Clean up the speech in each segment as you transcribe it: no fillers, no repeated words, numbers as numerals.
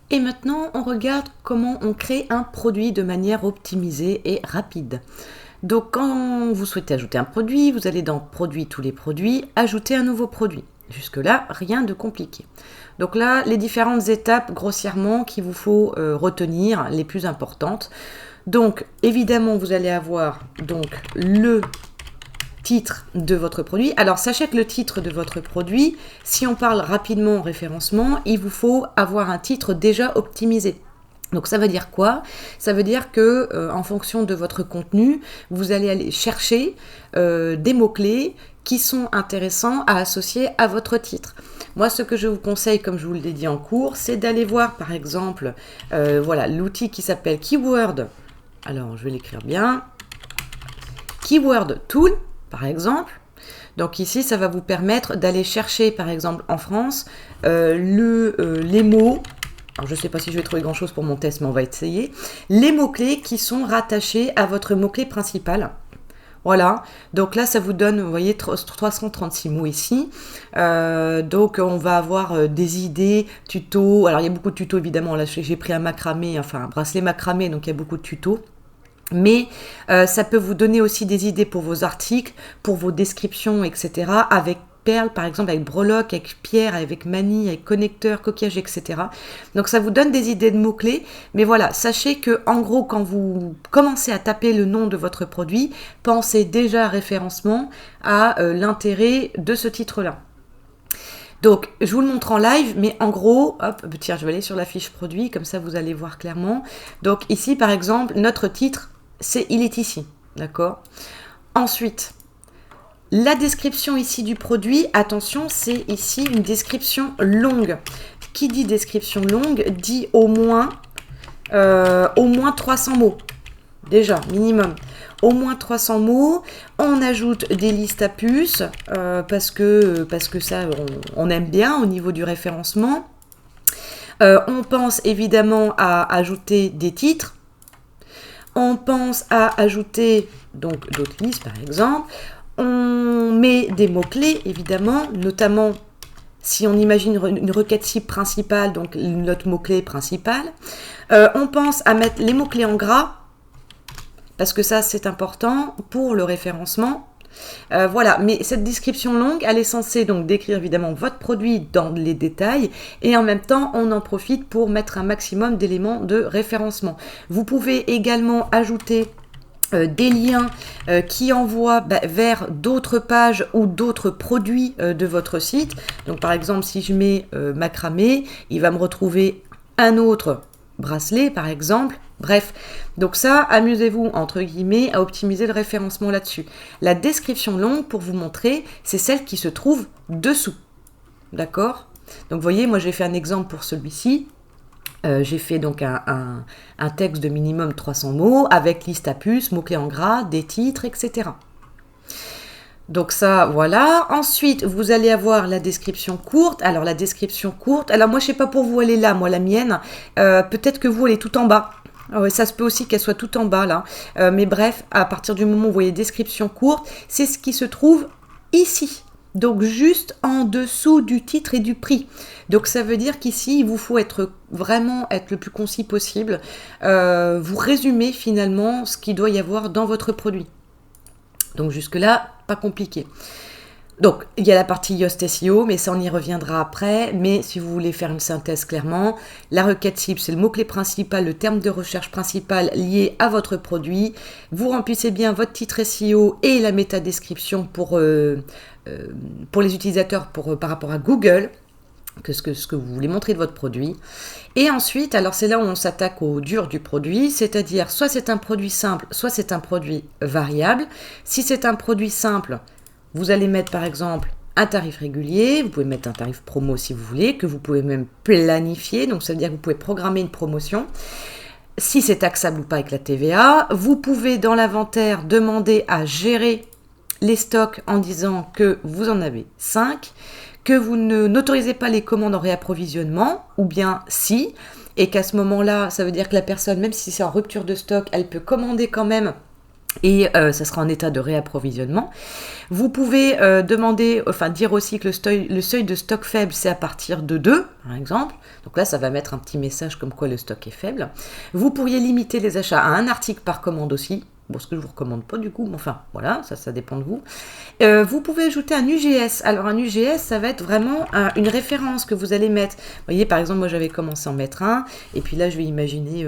Et maintenant, on regarde comment on crée un produit de manière optimisée et rapide. Donc quand vous souhaitez ajouter un produit, vous allez dans Produits, tous les produits, ajouter un nouveau produit. Jusque-là, rien de compliqué. Donc là, les différentes étapes grossièrement qu'il vous faut retenir, les plus importantes. Donc évidemment, vous allez avoir donc le titre de votre produit. Alors sachez que le titre de votre produit, si on parle rapidement référencement, il vous faut avoir un titre déjà optimisé. Donc ça veut dire quoi? Ça veut dire que en fonction de votre contenu, vous allez aller chercher des mots-clés qui sont intéressants à associer à votre titre. Moi, ce que je vous conseille, comme je vous l'ai dit en cours, c'est d'aller voir par exemple voilà, l'outil qui s'appelle Keyword. Alors, je vais l'écrire bien. Keyword Tool, par exemple. Donc ici, ça va vous permettre d'aller chercher, par exemple, en France, les mots. Alors, je ne sais pas si je vais trouver grand-chose pour mon test, mais on va essayer. Les mots-clés qui sont rattachés à votre mot-clé principal. Voilà, donc là, ça vous donne, vous voyez, 336 mots ici. Donc, on va avoir des idées, tutos. Alors, il y a beaucoup de tutos, évidemment. Là, j'ai pris un macramé, enfin, un bracelet macramé, donc il y a beaucoup de tutos. Mais ça peut vous donner aussi des idées pour vos articles, pour vos descriptions, etc. Avec perles, par exemple, avec breloque, avec pierre, avec manille, avec connecteur, coquillage, etc. Donc ça vous donne des idées de mots-clés. Mais voilà, sachez que en gros, quand vous commencez à taper le nom de votre produit, pensez déjà à référencement, à l'intérêt de ce titre-là. Donc, je vous le montre en live, mais en gros, hop, tiens, je vais aller sur la fiche produit, comme ça vous allez voir clairement. Donc ici, par exemple, notre titre, il est ici, d'accord? Ensuite, la description ici du produit, attention, c'est ici une description longue. Qui dit description longue dit au moins 300 mots, déjà, minimum. Au moins 300 mots, on ajoute des listes à puces, parce que ça, on aime bien au niveau du référencement. On pense évidemment à ajouter des titres. On pense à ajouter donc d'autres listes, par exemple. On met des mots-clés, évidemment, notamment si on imagine une requête cible principale, donc notre mot-clé principal. On pense à mettre les mots-clés en gras, parce que ça, c'est important pour le référencement. Voilà, mais cette description longue, elle est censée donc décrire évidemment votre produit dans les détails et en même temps, on en profite pour mettre un maximum d'éléments de référencement. Vous pouvez également ajouter des liens qui envoient vers d'autres pages ou d'autres produits de votre site. Donc par exemple, si je mets macramé, il va me retrouver un autre bracelet par exemple. Bref, donc ça, amusez-vous entre guillemets à optimiser le référencement là-dessus. La description longue, pour vous montrer, c'est celle qui se trouve dessous. D'accord? Donc vous voyez, moi j'ai fait un exemple pour celui-ci. J'ai fait donc un texte de minimum 300 mots avec liste à puces, mots-clés en gras, des titres, etc. Donc ça, voilà. Ensuite, vous allez avoir la description courte. Alors la description courte, alors moi je sais pas pour vous elle est là, moi la mienne. Peut-être que vous elle est tout en bas. Ah ouais, ça se peut aussi qu'elle soit tout en bas là. Mais bref, à partir du moment où vous voyez description courte, c'est ce qui se trouve ici. Donc juste en dessous du titre et du prix. Donc ça veut dire qu'ici, il vous faut vraiment être le plus concis possible. Vous résumez finalement ce qu'il doit y avoir dans votre produit. Donc jusque-là, pas compliqué. Donc, il y a la partie Yoast SEO, mais ça, on y reviendra après. Mais si vous voulez faire une synthèse clairement, la requête cible, c'est le mot-clé principal, le terme de recherche principal lié à votre produit. Vous remplissez bien votre titre SEO et la métadescription pour les utilisateurs par rapport à Google, ce que vous voulez montrer de votre produit. Et ensuite, alors c'est là où on s'attaque au dur du produit, c'est-à-dire soit c'est un produit simple, soit c'est un produit variable. Si c'est un produit simple, vous allez mettre par exemple un tarif régulier, vous pouvez mettre un tarif promo si vous voulez, que vous pouvez même planifier, donc ça veut dire que vous pouvez programmer une promotion. Si c'est taxable ou pas avec la TVA, vous pouvez dans l'inventaire demander à gérer les stocks en disant que vous en avez 5, que vous n'autorisez pas les commandes en réapprovisionnement, ou bien si, et qu'à ce moment-là, ça veut dire que la personne, même si c'est en rupture de stock, elle peut commander quand même et ça sera en état de réapprovisionnement. Vous pouvez dire aussi que le seuil de stock faible, c'est à partir de 2, par exemple. Donc là, ça va mettre un petit message comme quoi le stock est faible. Vous pourriez limiter les achats à un article par commande aussi. Bon, ce que je ne vous recommande pas du coup, mais enfin, voilà, ça dépend de vous. Vous pouvez ajouter un UGS. Alors, un UGS, ça va être vraiment une référence que vous allez mettre. Vous voyez, par exemple, moi, j'avais commencé à en mettre un, et puis là, je vais imaginer,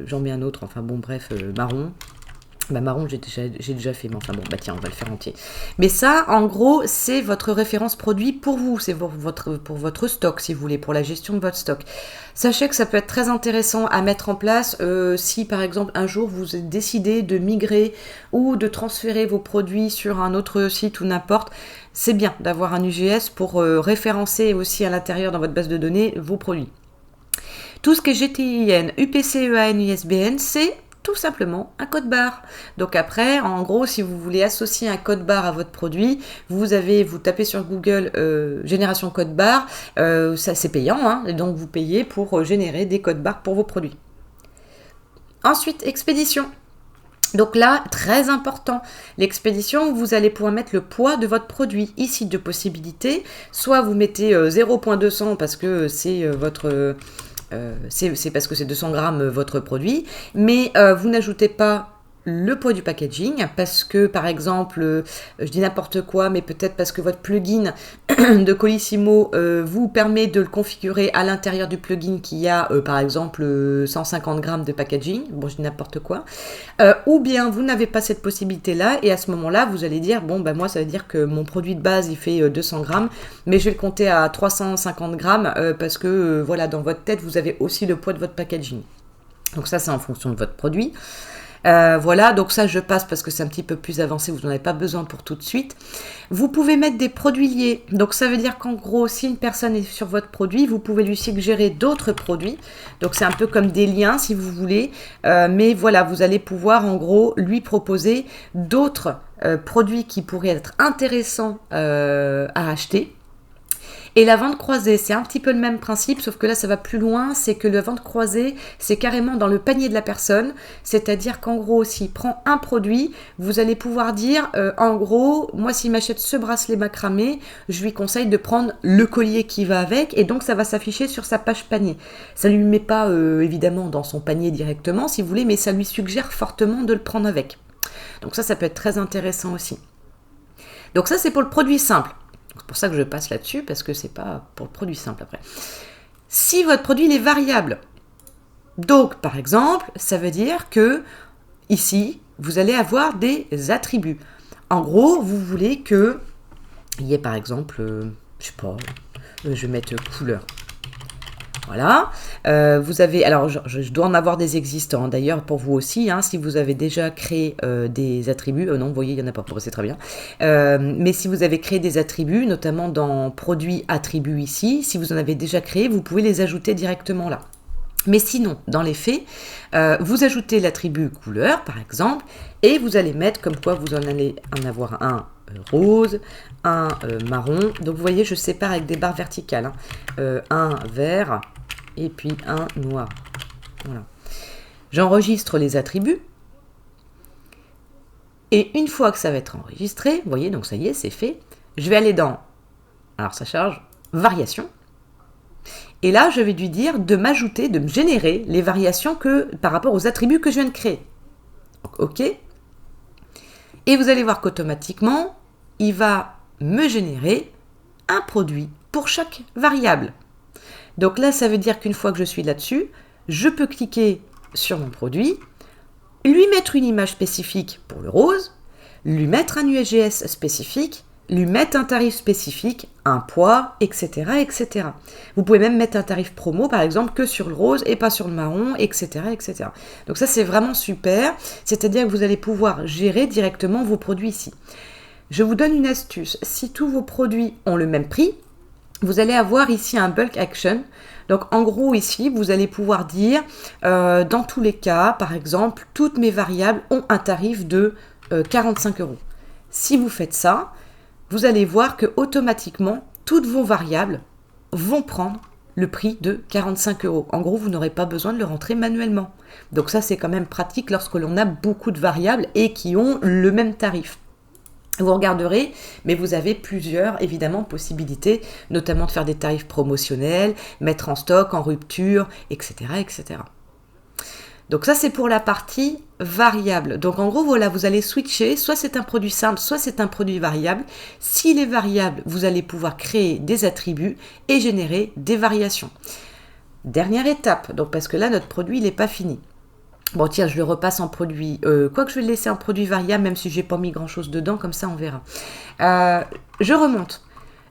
j'en mets un autre, enfin bon, bref, marron. Bah marron, j'ai déjà fait, mais enfin bon, bah tiens, on va le faire entier. Mais ça, en gros, c'est votre référence produit pour vous, c'est pour votre stock, si vous voulez, pour la gestion de votre stock. Sachez que ça peut être très intéressant à mettre en place si, par exemple, un jour, vous décidez de migrer ou de transférer vos produits sur un autre site ou n'importe. C'est bien d'avoir un UGS pour référencer aussi à l'intérieur, dans votre base de données, vos produits. Tout ce qui est GTIN, UPC-EAN, ISBN, c'est tout simplement un code barre. Donc après, en gros, si vous voulez associer un code barre à votre produit, vous tapez sur Google génération code barre, ça c'est payant, hein, et donc vous payez pour générer des codes barres pour vos produits. Ensuite, expédition. Donc là, très important, l'expédition, vous allez pouvoir mettre le poids de votre produit. Ici, deux possibilités. Soit vous mettez 0.200 parce que c'est c'est parce que c'est 200 grammes votre produit, mais vous n'ajoutez pas le poids du packaging parce que, par exemple, je dis n'importe quoi, mais peut-être parce que votre plugin de Colissimo vous permet de le configurer à l'intérieur du plugin qui a, par exemple, 150 grammes de packaging, bon, je dis n'importe quoi, ou bien vous n'avez pas cette possibilité-là, et à ce moment-là, vous allez dire, bon, bah moi, ça veut dire que mon produit de base, il fait 200 grammes, mais je vais le compter à 350 grammes parce que, voilà, dans votre tête, vous avez aussi le poids de votre packaging. Donc ça, c'est en fonction de votre produit. Voilà, donc ça je passe parce que c'est un petit peu plus avancé, vous n'en avez pas besoin pour tout de suite. Vous pouvez mettre des produits liés, donc ça veut dire qu'en gros, si une personne est sur votre produit, vous pouvez lui suggérer d'autres produits, donc c'est un peu comme des liens si vous voulez, mais voilà, vous allez pouvoir en gros lui proposer d'autres produits qui pourraient être intéressants à acheter. Et la vente croisée, c'est un petit peu le même principe, sauf que là, ça va plus loin. C'est que la vente croisée, c'est carrément dans le panier de la personne. C'est-à-dire qu'en gros, s'il prend un produit, vous allez pouvoir dire, en gros, moi, s'il m'achète ce bracelet macramé, je lui conseille de prendre le collier qui va avec. Et donc, ça va s'afficher sur sa page panier. Ça ne lui met pas, évidemment, dans son panier directement, si vous voulez, mais ça lui suggère fortement de le prendre avec. Donc ça peut être très intéressant aussi. Donc ça, c'est pour le produit simple. C'est pour ça que je passe là-dessus, parce que c'est pas pour le produit simple après. Si votre produit il est variable, donc par exemple, ça veut dire que ici, vous allez avoir des attributs. En gros, vous voulez que il y ait par exemple, je sais pas, je vais mettre couleur. Voilà, vous avez, alors je dois en avoir des existants, d'ailleurs pour vous aussi, hein, si vous avez déjà créé des attributs, non vous voyez il n'y en a pas, c'est très bien, mais si vous avez créé des attributs, notamment dans produits attributs ici, si vous en avez déjà créé, vous pouvez les ajouter directement là. Mais sinon, dans les faits, vous ajoutez l'attribut couleur par exemple, et vous allez mettre comme quoi vous en allez en avoir un rose, un marron, donc vous voyez je sépare avec des barres verticales, hein. Un vert et puis un noir. Voilà. J'enregistre les attributs et une fois que ça va être enregistré, vous voyez donc ça y est c'est fait, je vais aller dans, alors ça charge, variations. Et là, je vais lui dire de m'ajouter, de me générer les variations par rapport aux attributs que je viens de créer. Donc, OK. Et vous allez voir qu'automatiquement, il va me générer un produit pour chaque variable. Donc là, ça veut dire qu'une fois que je suis là-dessus, je peux cliquer sur mon produit, lui mettre une image spécifique pour le rose, lui mettre un UGS spécifique, lui mettre un tarif spécifique, un poids, etc., etc. Vous pouvez même mettre un tarif promo, par exemple, que sur le rose et pas sur le marron, etc., etc. Donc ça, c'est vraiment super. C'est-à-dire que vous allez pouvoir gérer directement vos produits ici. Je vous donne une astuce. Si tous vos produits ont le même prix, vous allez avoir ici un bulk action. Donc en gros ici, vous allez pouvoir dire, dans tous les cas, par exemple, toutes mes variables ont un tarif de 45 €. Si vous faites ça, vous allez voir que automatiquement toutes vos variables vont prendre le prix de 45 €. En gros, vous n'aurez pas besoin de le rentrer manuellement. Donc ça, c'est quand même pratique lorsque l'on a beaucoup de variables et qui ont le même tarif. Vous regarderez, mais vous avez plusieurs, évidemment, possibilités, notamment de faire des tarifs promotionnels, mettre en stock, en rupture, etc., etc. Donc ça, c'est pour la partie variable. Donc en gros, voilà, vous allez switcher, soit c'est un produit simple, soit c'est un produit variable. S'il est variable, vous allez pouvoir créer des attributs et générer des variations. Dernière étape, donc parce que là, notre produit, il n'est pas fini. Bon tiens, je le repasse en produit, quoique je vais le laisser en produit variable, même si j'ai pas mis grand chose dedans, comme ça on verra. Je remonte.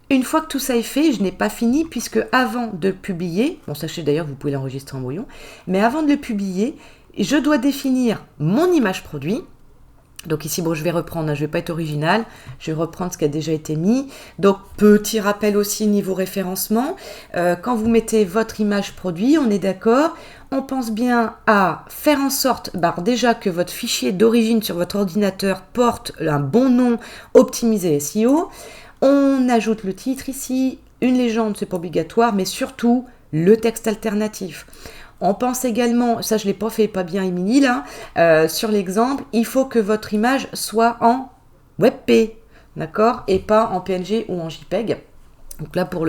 Une fois que tout ça est fait, je n'ai pas fini, puisque avant de publier, bon sachez d'ailleurs vous pouvez l'enregistrer en brouillon, mais avant de le publier, je dois définir mon image produit. Donc ici, bon, je vais reprendre, je ne vais pas être original, je vais reprendre ce qui a déjà été mis. Donc, petit rappel aussi niveau référencement, quand vous mettez votre image produit, on est d'accord, on pense bien à faire en sorte, déjà que votre fichier d'origine sur votre ordinateur porte un bon nom optimisé SEO. On ajoute le titre ici, une légende, c'est pas obligatoire, mais surtout le texte alternatif. On pense également, ça je ne l'ai pas fait, pas bien Émilie là, sur l'exemple, il faut que votre image soit en WebP, d'accord, et pas en PNG ou en JPEG. Donc là pour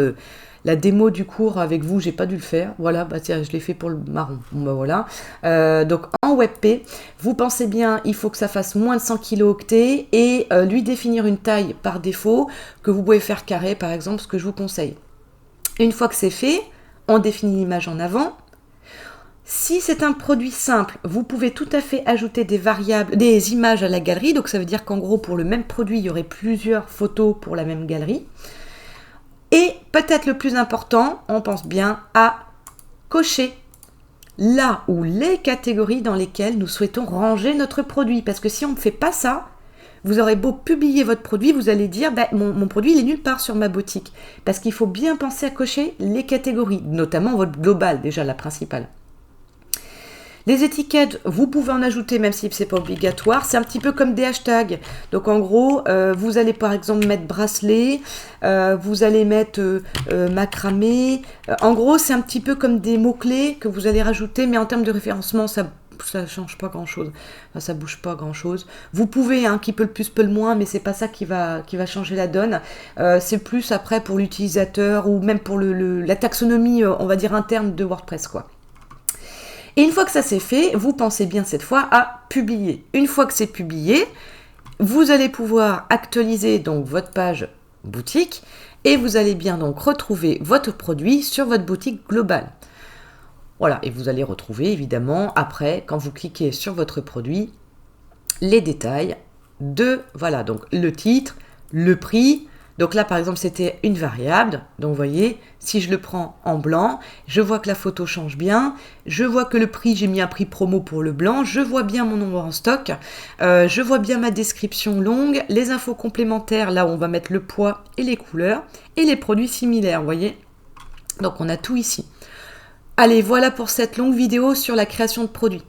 la démo du cours avec vous, j'ai pas dû le faire, voilà, tiens, je l'ai fait pour le marron, bon, voilà. Donc en WebP, vous pensez bien, il faut que ça fasse moins de 100 kilooctets et lui définir une taille par défaut, que vous pouvez faire carré par exemple, ce que je vous conseille. Une fois que c'est fait, on définit l'image en avant. Si c'est un produit simple, vous pouvez tout à fait ajouter des variables, des images à la galerie. Donc ça veut dire qu'en gros, pour le même produit, il y aurait plusieurs photos pour la même galerie. Et peut-être le plus important, on pense bien à cocher là ou les catégories dans lesquelles nous souhaitons ranger notre produit. Parce que si on ne fait pas ça, vous aurez beau publier votre produit, vous allez dire mon produit il est nulle part sur ma boutique. Parce qu'il faut bien penser à cocher les catégories, notamment votre global, déjà la principale. Les étiquettes, vous pouvez en ajouter même si ce n'est pas obligatoire. C'est un petit peu comme des hashtags. Donc en gros, vous allez par exemple mettre bracelet, vous allez mettre macramé. En gros, c'est un petit peu comme des mots-clés que vous allez rajouter, mais en termes de référencement, ça change pas grand-chose. Enfin, ça bouge pas grand-chose. Vous pouvez, qui peut le plus, peut le moins, mais c'est pas ça qui va changer la donne. C'est plus après pour l'utilisateur ou même pour la taxonomie, on va dire interne de WordPress, quoi. Et une fois que ça c'est fait, vous pensez bien cette fois à publier. Une fois que c'est publié, vous allez pouvoir actualiser donc votre page boutique et vous allez bien donc retrouver votre produit sur votre boutique globale. Voilà, et vous allez retrouver évidemment après, quand vous cliquez sur votre produit, les détails de, voilà, donc le titre, le prix. Donc là, par exemple, c'était une variable. Donc, vous voyez, si je le prends en blanc, je vois que la photo change bien. Je vois que le prix, j'ai mis un prix promo pour le blanc. Je vois bien mon nombre en stock. Je vois bien ma description longue. Les infos complémentaires, là où on va mettre le poids et les couleurs. Et les produits similaires, vous voyez. Donc, on a tout ici. Allez, voilà pour cette longue vidéo sur la création de produits.